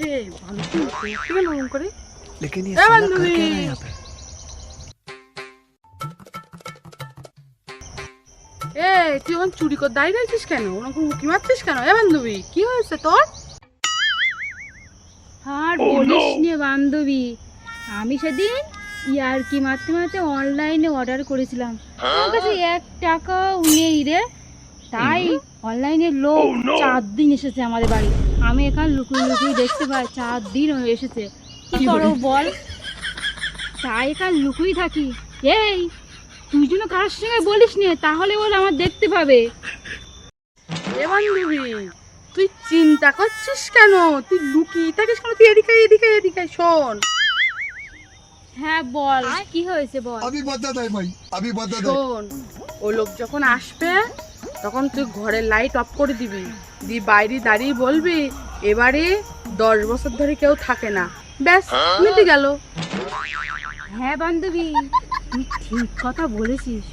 আসছে বান্ধবী করে लेकिन ये साला कर क्या रहा है यहाँ पे? তুই ওখানে চুরি করে দাঁড়িয়ে রয়েছিস কেন? ওরকম উঁকি মারছিস কেন? বান্ধবী কি হয়েছে তোর? আর বলিস নে বান্ধবী, আমি সেদিন ইয়ার্কি মারতে মারতে অনলাইনে অর্ডার করেছিলাম, আমার কাছে 1 টাকাও নেই রে। তাই অনলাইনে লোক 4 দিন এসেছে আমাদের বাড়ি। আমি এখানে লুকিয়ে লুকিয়ে দেখতে পাই 4 দিন হয়ে এসেছে। কি করো বল? তাই এখানে লুকিয়ে থাকি। এই তুই যেন কারোর সঙ্গে বলিস নে, তাহলে বল আমার দেখতে পাবে। বান্ধবী তুই চিন্তা করছিস কেন? তুই লুকিয়ে থাকিস কেন? তুই এদিকে এদিকে এদিকে শোন। হ্যাঁ বল, কি হয়েছে বল। अभी बता दे भाई, अभी बता दे। শোন, ও লোক যখন আসবে তখন তুই ঘরের লাইট অফ করে দিবি, দি বাইরে দাঁড়িয়ে বলবি এবারে 10 বছর ধরে কেউ থাকে না, ব্যাস মিটে গেল। হ্যাঁ বান্ধবী, তুই ঠিক কথা বলেছিস।